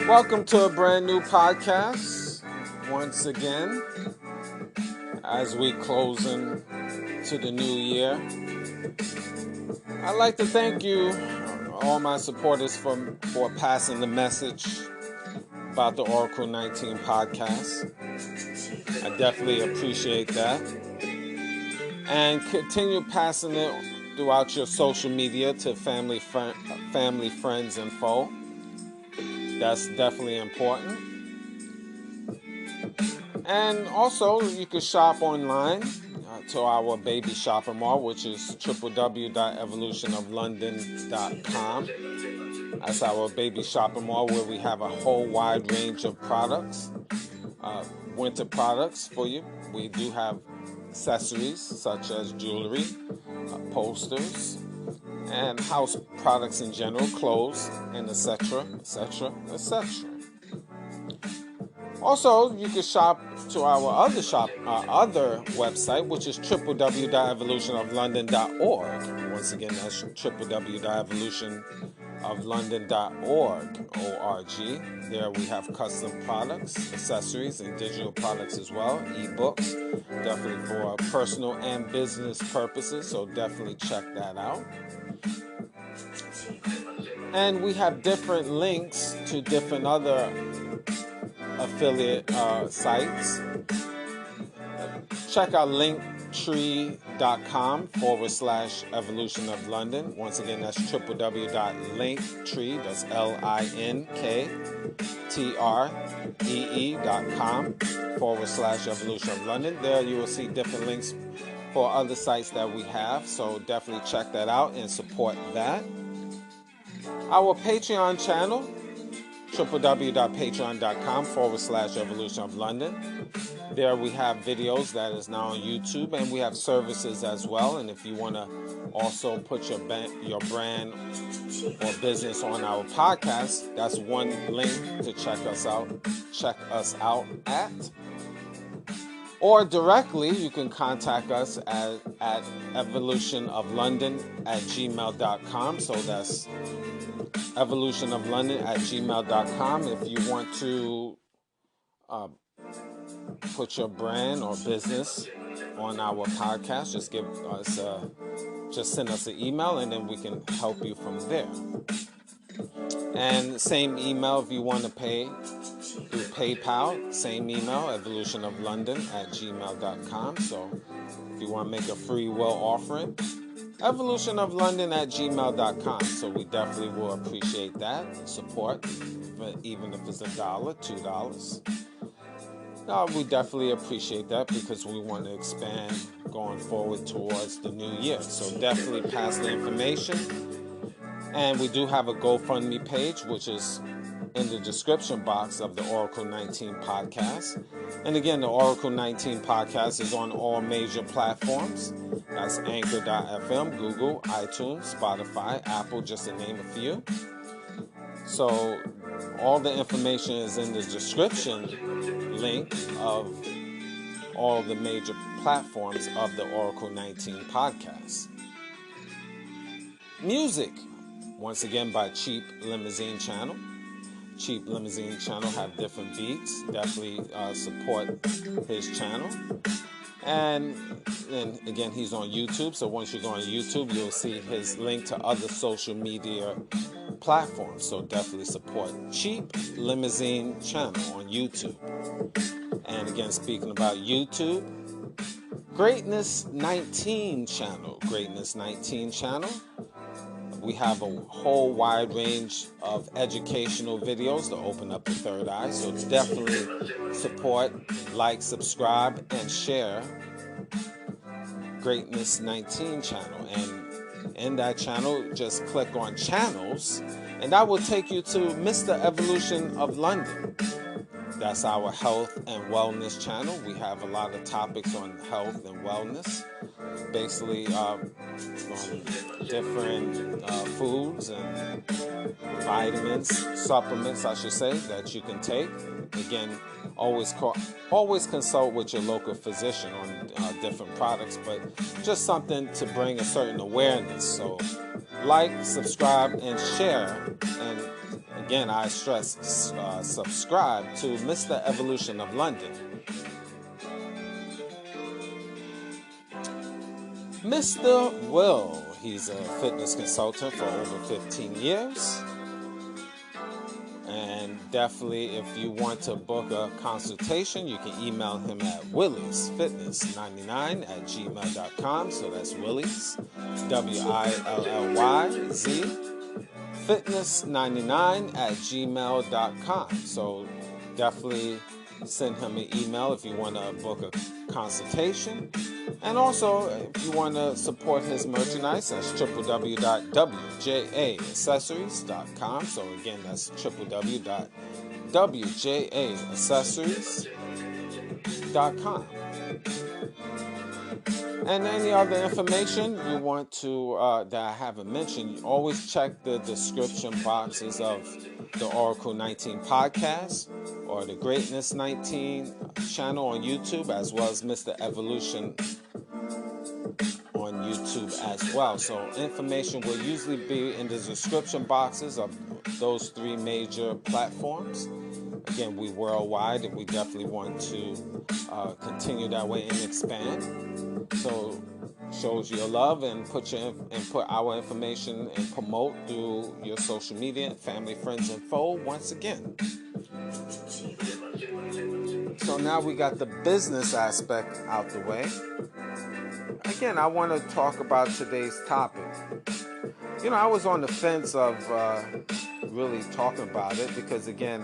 Welcome to a brand new podcast. Once again, as we close into the new year, I'd like to thank you, all my supporters, for passing the message about the Oracle 19 podcast. I definitely appreciate that. And continue passing it throughout your social media to family, friends, and foe. That's definitely important. And also, you can shop online to our baby shopping mall, which is www.evolutionoflondon.com. That's our baby shopping mall where we have a whole wide range of products, winter products for you. We do have accessories such as jewelry, posters, and house products in general, clothes, and etc., etc., etc. Also, you can shop to our other website, which is www.evolutionoflondon.org. Once again, that's www.evolutionoflondon.org. There we have custom products, accessories, and digital products as well, ebooks, definitely for personal and business purposes, so definitely check that out. And we have different links to different other affiliate sites. Check out linktree.com /Evolution of London. Once again, that's www.linktree, that's LINKTREE.com /Evolution of London. There you will see different links for other sites that we have, so definitely check that out and support that. Our Patreon channel, www.patreon.com /Evolution of London. There we have videos that is now on YouTube, and we have services as well. And if you want to also put your brand or business on our podcast, that's one link to check us out at. Or directly, you can contact us at evolutionoflondon@gmail.com. So that's evolutionoflondon@gmail.com. If you want to put your brand or business on our podcast, just send us an email, and then we can help you from there. And same email if you want to pay through PayPal, same email, evolutionoflondon@gmail.com. So if you want to make a free will offering, evolutionoflondon@gmail.com. So we definitely will appreciate that support, even if it's $1, $2. We definitely appreciate that because we want to expand going forward towards the new year. So definitely pass the information. And we do have a GoFundMe page, which is in the description box of the Oracle 19 podcast. And again, the Oracle 19 podcast is on all major platforms. That's Anchor.fm, Google, iTunes, Spotify, Apple, just to name a few. So all the information is in the description link of all the major platforms of the Oracle 19 podcast. Music, once again, by Cheap Limousine Channel. Cheap Limousine Channel have different beats. Definitely support his channel. And again, he's on YouTube. So once you go on YouTube, you'll see his link to other social media platforms. So definitely support Cheap Limousine Channel on YouTube. And again, speaking about YouTube, Greatness 19 Channel. Greatness 19 Channel. We have a whole wide range of educational videos to open up the third eye. So definitely support, like, subscribe, and share Greatness 19 channel. And in that channel, just click on channels, and that will take you to Mr. Evolution of London. That's our health and wellness channel. We have a lot of topics on health and wellness, basically from different foods and vitamins, supplements, I should say, that you can take. Again, always consult with your local physician on different products, but just something to bring a certain awareness. So like, subscribe, and share. And again, I stress subscribe to Mr. Evolution of London. Mr. Will, he's a fitness consultant for over 15 years. And definitely, if you want to book a consultation, you can email him at williesfitness99@gmail.com. So that's Willies, WILLYZ, fitness99@gmail.com. So definitely send him an email if you want to book a consultation. And also, if you want to support his merchandise, that's www.wjaccessories.com. So again, that's www.wjaccessories.com. And any other information you want to that I haven't mentioned, you always check the description boxes of the Oracle 19 podcast or the Greatness 19 channel on YouTube, as well as Mr. Evolution on YouTube as well. So information will usually be in the description boxes of those three major platforms. Again, we worldwide, and we definitely want to continue that way and expand. So shows your love and put our information and promote through your social media, family, friends, and foe once again. So now we got the business aspect out the way. Again, I want to talk about today's topic. I was on the fence of really talking about it because, again,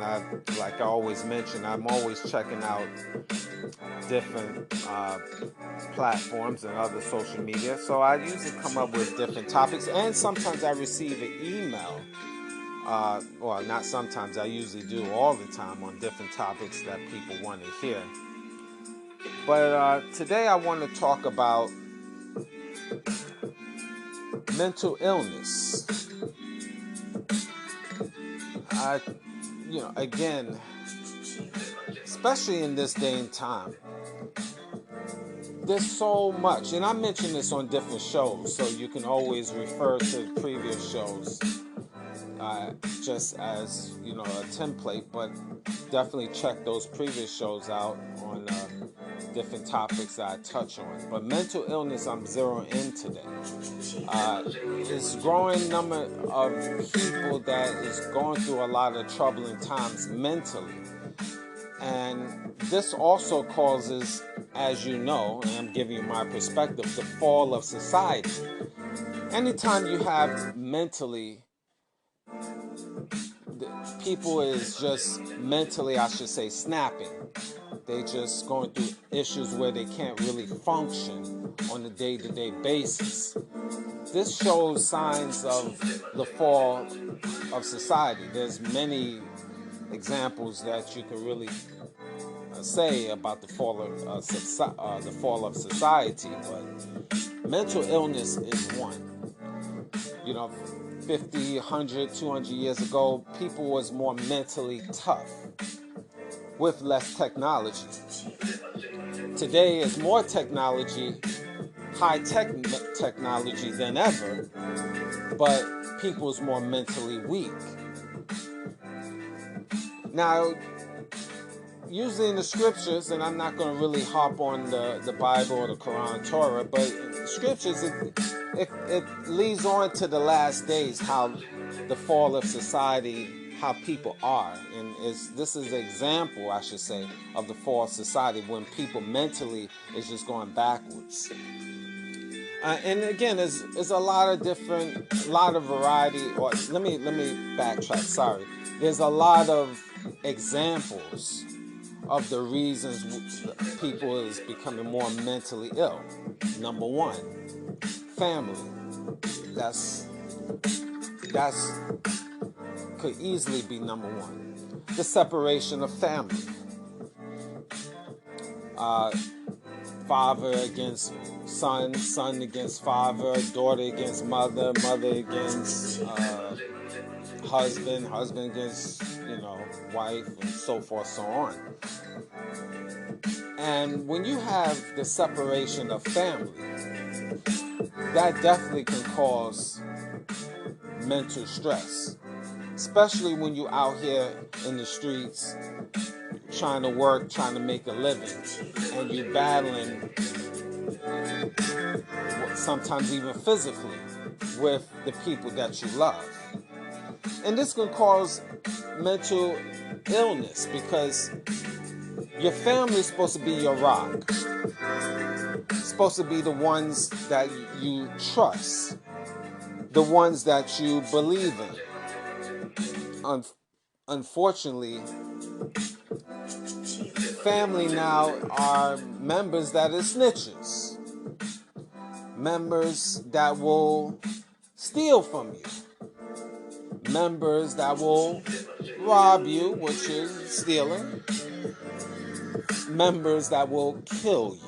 like I always mention, I'm always checking out different platforms and other social media. So I usually come up with different topics, and sometimes I receive an email. Well, not sometimes, I usually do all the time on different topics that people want to hear. But today I want to talk about mental illness. Again, especially in this day and time, there's so much, and I mention this on different shows, so you can always refer to previous shows just as a template, but definitely check those previous shows out on different topics that I touch on. But mental illness, I'm zeroing in today. It's a growing number of people that is going through a lot of troubling times mentally. And this also causes, as you know, and I'm giving you my perspective, the fall of society. Anytime you have mentally, people is just mentally, I should say, snapping. They just going through issues where they can't really function on a day-to-day basis. This shows signs of the fall of society. There's many examples that you can really say about the fall of society, but mental illness is one. 50, 100, 200 years ago, people was more mentally tough with less technology. Today is more technology, high-tech technology than ever, but people's more mentally weak. Now, usually in the scriptures, and I'm not going to really hop on the Bible or the Quran, Torah, but in the scriptures, it leads on to the last days, how the fall of society, how people are. And this is an example, I should say, of the fall of society when people mentally is just going backwards. And again, there's a lot of variety, or let me backtrack, sorry. There's a lot of examples of the reasons people is becoming more mentally ill. Number one, family. That's could easily be number one. The separation of family. Father against son, son against father, daughter against mother, mother against husband, husband against, wife, and so forth, so on. And when you have the separation of family, that definitely can cause mental stress, especially when you're out here in the streets trying to work, trying to make a living, and you're battling, sometimes even physically, with the people that you love. And this can cause mental illness because your family is supposed to be your rock. It's supposed to be the ones that you trust, the ones that you believe in. Unfortunately, family now are members that are snitches, members that will steal from you, members that will rob you, which is stealing, members that will kill you.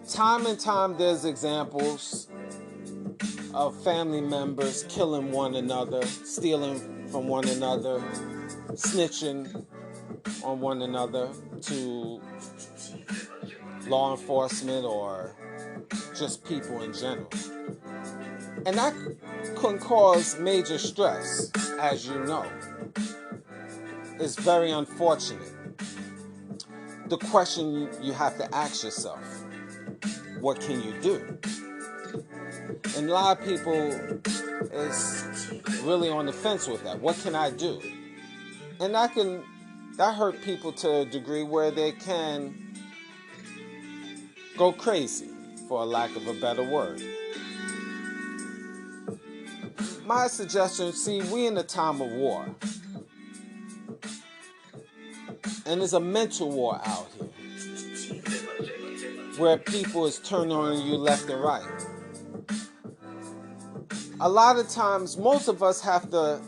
Time and time there's examples of family members killing one another, stealing from one another, snitching on one another to law enforcement or just people in general. And that can cause major stress, as you know. It's very unfortunate. The question you have to ask yourself, what can you do? And a lot of people is really on the fence with that. What can I do? And that hurt people to a degree where they can go crazy, for a lack of a better word. My suggestion, see, we in a time of war. And there's a mental war out here where people is turning on you left and right. A lot of times, most of us have to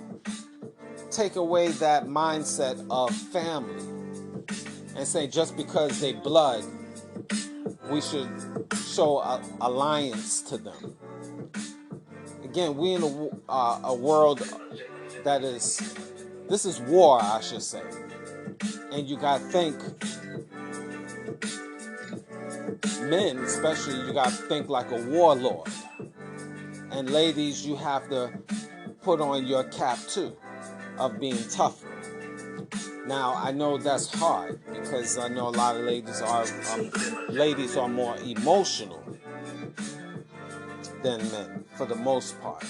take away that mindset of family and say just because they blood, we should show alliance to them. Again, we in a world that is, this is war, I should say. And you got to think, men especially, you got to think like a warlord. And ladies, you have to put on your cap too, of being tougher. Now, I know that's hard because I know a lot of ladies are more emotional than men for the most part.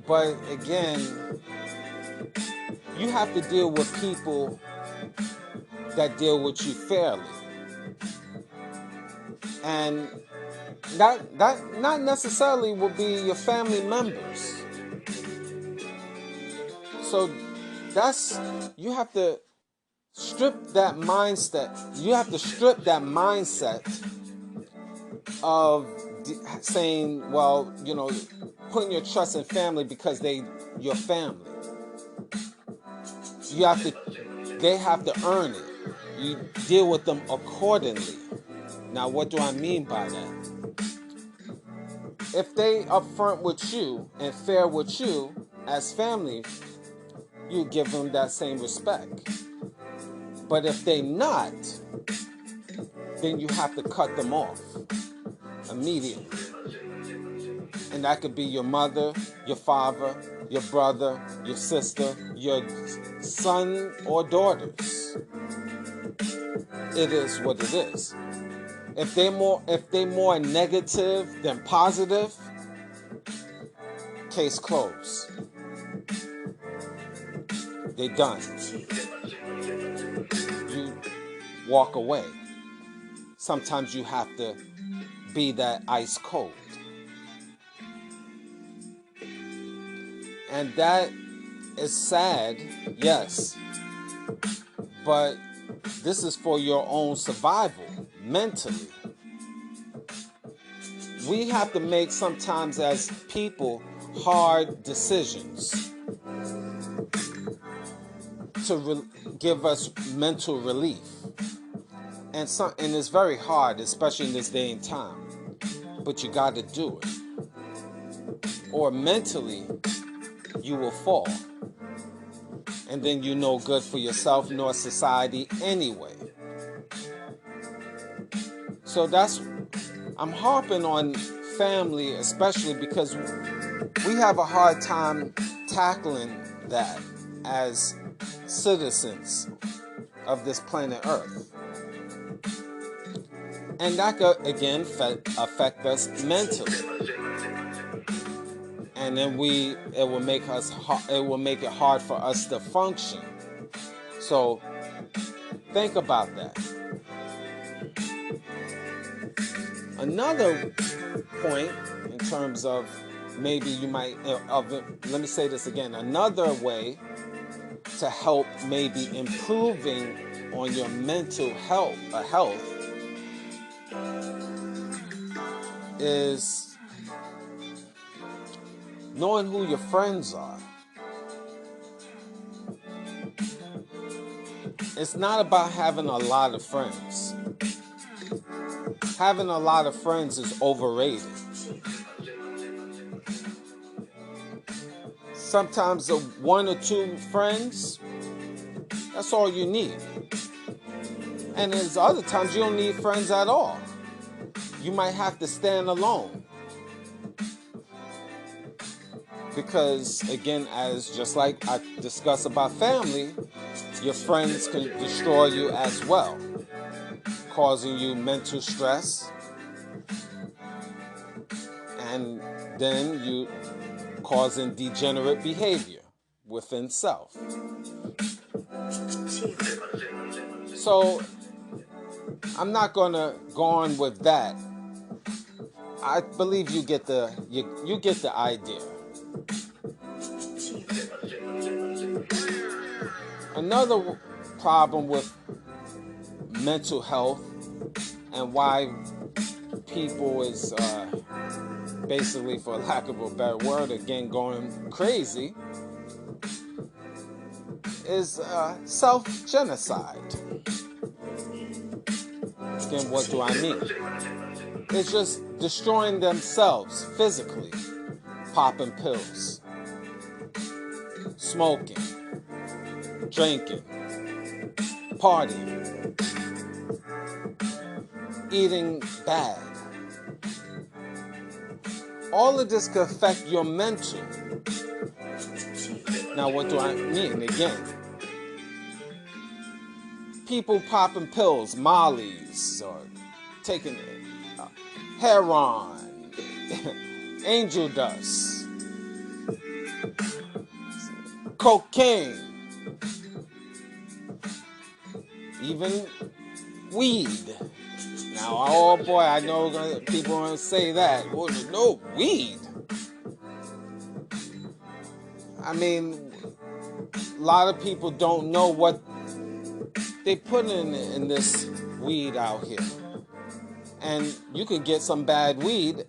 But again, you have to deal with people that deal with you fairly. And that not necessarily will be your family members. So you have to strip that mindset. You have to strip that mindset of saying, well, putting your trust in family because your family. They have to earn it. You deal with them accordingly. Now, what do I mean by that? If they upfront with you and fair with you as family, you give them that same respect. But if they not, then you have to cut them off immediately. And that could be your mother, your father, your brother, your sister, your son or daughters. It is what it is. If they more negative than positive, case closed. They done. You walk away. Sometimes you have to be that ice cold. And that It's sad, yes, but this is for your own survival mentally. We have to make sometimes as people hard decisions to give us mental relief. And it's very hard, especially in this day and time. But you got to do it. Or mentally, you will fall. And then you're no good for yourself nor society anyway. So I'm harping on family, especially because we have a hard time tackling that as citizens of this planet Earth. And that could, again, affect us mentally. And then it will make it hard for us to function. So think about that. Another point in terms of maybe you might, let me say this again, another way to help maybe improving on your mental health is knowing who your friends are. It's not about having a lot of friends. Having a lot of friends is overrated. Sometimes one or two friends, that's all you need. And there's other times you don't need friends at all. You might have to stand alone. Because, again, just like I discussed about family, your friends can destroy you as well, causing you mental stress, and then you causing degenerate behavior within self. So I'm not going to go on with that. I believe you get the idea. Another problem with mental health and why people is basically, for lack of a better word, again going crazy, is self-genocide. Again, what do I mean? It's just destroying themselves physically, popping pills, smoking, drinking, partying, eating bad. All of this could affect your mental. Now, what do I mean? Again, people popping pills, mollies, or taking heroin, angel dust, cocaine, even weed. Now, oh boy, I know people are going to say that. Well, no, weed. I mean, a lot of people don't know what they put in this weed out here. And you could get some bad weed,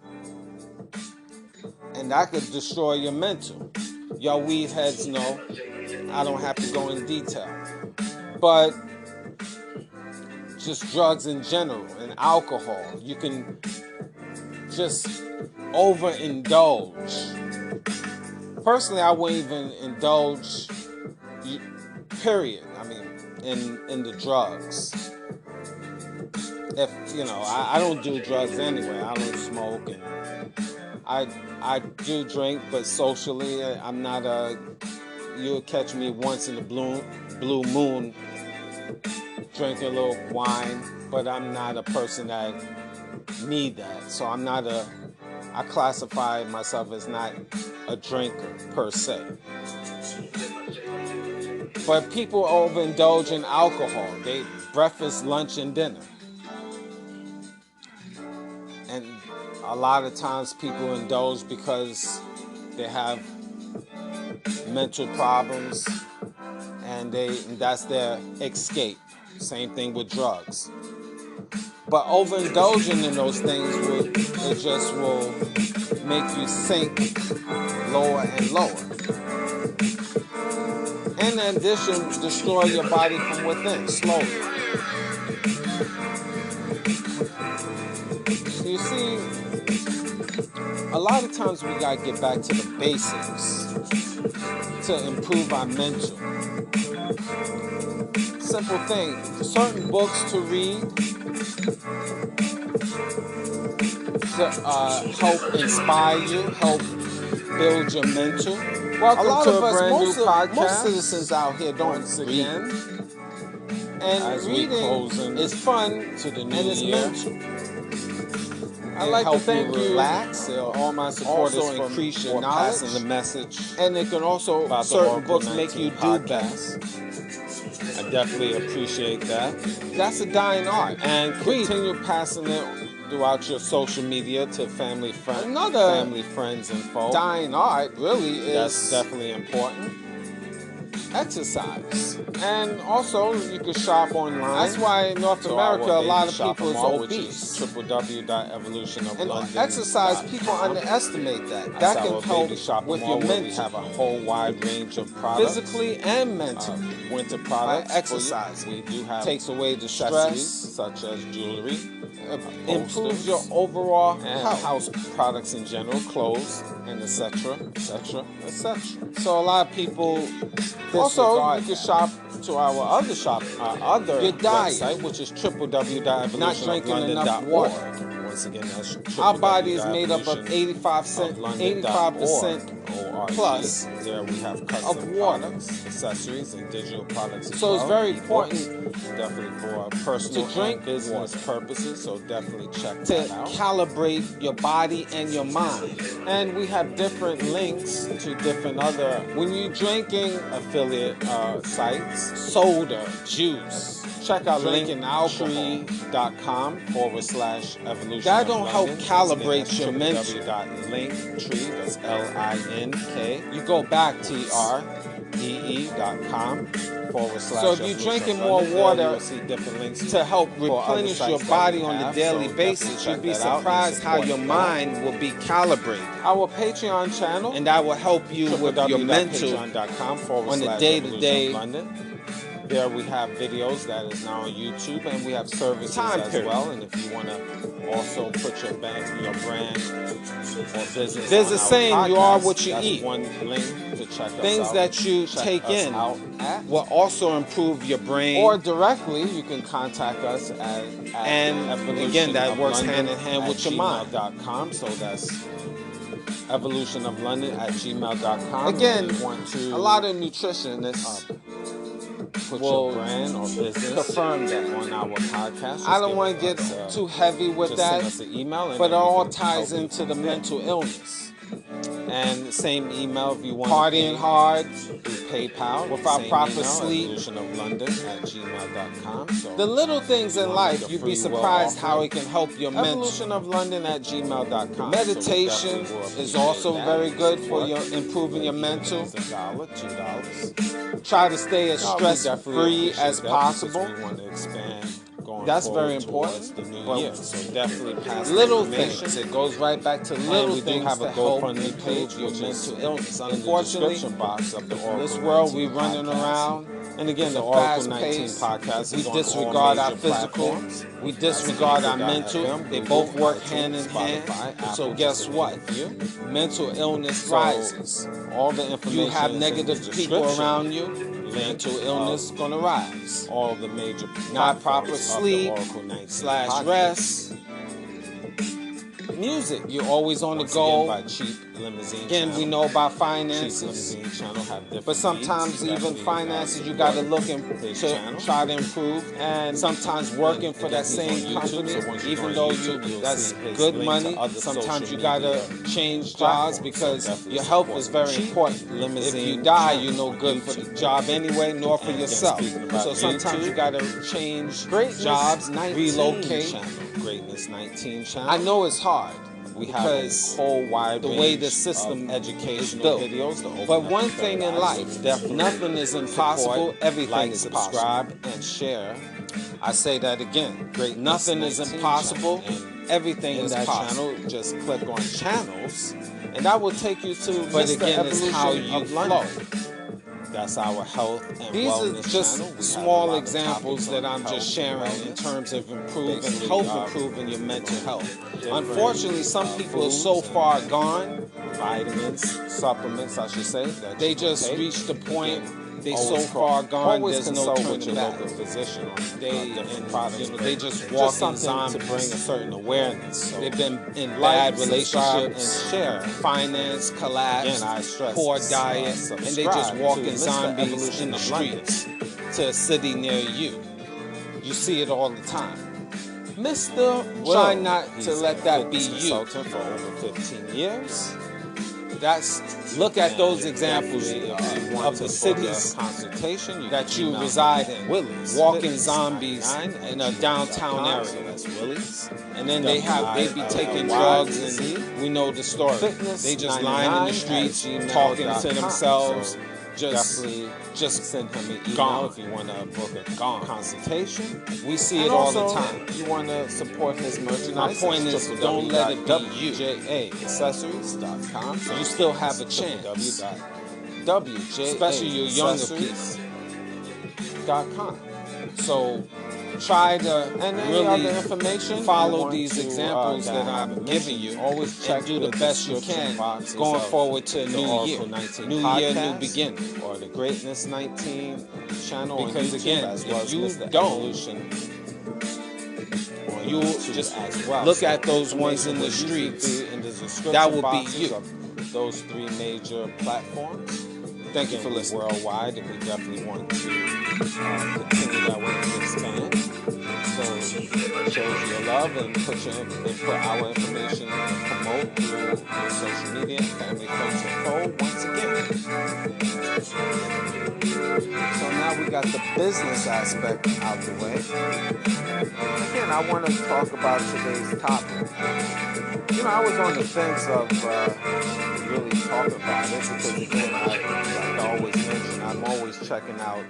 and that could destroy your mental. Y'all weed heads know. I don't have to go in detail. But just drugs in general and alcohol, you can just overindulge. Personally, I wouldn't even indulge, period. I mean, in the drugs. If I don't do drugs anyway. I don't smoke, and I do drink, but socially, I'm not you'll catch me once in the blue moon drinking a little wine, but I'm not a person that need that. So I classify myself as not a drinker per se. But people overindulge in alcohol. They breakfast, lunch, and dinner. And a lot of times people indulge because they have mental problems, and that's their escape. Same thing with drugs. But overindulging in those things it just will make you sink lower and lower. And in addition, destroy your body from within slowly. So you see, a lot of times we gotta get back to the basics to improve our mental. Simple thing, certain books to read to help inspire you, help build your mental. Welcome to a brand new podcast. Most citizens out here don't read. And reading is fun to the new and it's mental. I like to thank you. Relax. All my supporters also increase your knowledge and the message. And it can also certain books make you do better. I definitely appreciate that. That's a dying art. And continue passing it throughout your social media to family, friends, and folks. Dying art really is. That's definitely important. Exercise. And also, you can shop online. That's why in North America, a lot of people is obese. www.evolutionoflondon. And exercise, people underestimate that. That can help with your mental. We have a whole wide range of products. Physically and mentally. Winter products. Exercise. We do have takes away the stress, such as jewelry. Improves your overall health. House products in general, clothes, and etc., etc., etc. So a lot of people also you can shop to our other website, which is www.evolutionoflondon.org. Once again, that's our body is made up of 85% plus there we have custom products, accessories, and digital products as well. So it's very important, definitely for personal and business purposes. So definitely check that out. To calibrate your body and your mind. And we have different links to different other. When you're drinking affiliate sites, soda, juice. Check out linkaltree.com/evolution. That don't help calibrate your mental. Linktree, that's LINK. You go back TREE.com/. So if you're drinking more water, you'll see different links to help replenish your body on a daily basis. You'd be surprised how your mind will be calibrated. Our Patreon channel, and that will help you with your mental on a day-to-day. There we have videos that is now on YouTube, and we have services as well. And if you want to also put your brand or business, there's a saying: "You are what you eat." One link to check us out. Things that you take in will also improve your brain. Or directly, you can contact us at and again, that works hand in hand with your mind. So that's evolutionoflondon@gmail.com. Again, a lot of nutritionists. Put your brand or business confirm that on our podcast. I don't want to get too heavy with that, send us an email, but it all ties into the mental illness. And the same email if you want partying hard through PayPal without proper sleep. evolutionoflondon@gmail.com. So the little things in life, you'd be surprised how it can help your mental. evolutionoflondon@gmail.com. Meditation is also very good for your improving your mental. $2. Try to stay as stress-free as possible. We want to expand. That's very important. The new year, so definitely pass little things. It goes right back to little things. We do have a GoFundMe page, which is mental illness. Unfortunately, in this world we running around. And again, the Oracle 19 podcast. We disregard our physical. We disregard our mental. They both work hand in hand. So guess what? Mental illness rises. All the information. You have negative people around you. Mental illness gonna rise. All the major not proper sleep / rest. Music, you're always on the go. By Cheap Limousine again, channel. We know about finances. Cheap Limousine channel have different but sometimes even finances you got to look and to try to improve. And sometimes working for that same company, even though that's good money, sometimes you got to change jobs because your health is very important. If you die, you're no good for the job anyway, nor for yourself. So sometimes you got to change jobs, relocate. Greatness 19 channel. I know it's hard. We have a whole wide the range way the system of educational built. videos. But one thing in life, nothing is impossible. Everything is subscribe, possible. and share. I say that again. Nothing is impossible. Everything is possible. Channel, just click on channels, and that will take you to But Mr. again, it's how Evolution you of flow. London. That's our health and These wellness are just channel. We have a small lot of examples topics that on I'm health just and sharing in wellness. terms of Basically, improving your mental health. different, Unfortunately, some people are so far gone, vitamins, supplements, I should say. That they you can just take. reached the point. They so Always far gone. always There's no consult with turning your back. local physician on They different products. you know, they just Just walking something zombies. to bring a certain awareness. So They've been in like, bad subscribe, relationships, and share. finance collapse, Again, I stress, poor diet, and they just subscribe walking to Mr. zombies Evolution in the of London. streets to a city near you. You see it all the time. Mister, try not to let that be you. Consultant for over 15 years. Look at those examples of the cities consultation that you reside in. Willie's walking Fitness zombies 99 in a downtown So area. that's Willie's. And then they be taking drugs, and we know the story. They just lying in the streets, talking to themselves, So just send him an email gone. if you want to book a consultation. We see And it all the also, time. You want to support his merchandise. My point is, don't let it be you. www.wjaccessories.com. You still have a chance. Especially your younger people. www.wjaccessories.com. So try to And any really other information follow these examples that I I'm haven't giving mentioned, you, always check and do the best you can boxes going of forward to a the new Oracle year. 19 New podcast, year, new beginning. or the Greatness 19 channel Because on YouTube, again, as well if as you Mr. don't, Evolution on you YouTube just as well. look So at those ones in the information will streets. usually be in the description That will be boxes you. of those three major platforms. Thank you for We're listening. worldwide, and we definitely want to continue that way and expand. So shows your love and put our information and promote through your social media, family, friends, and foe once again. So now we got the business aspect out the way. Again, I want to talk about today's topic. You know, I was on the fence of really talking about it because, again, like I always mention, I'm always checking out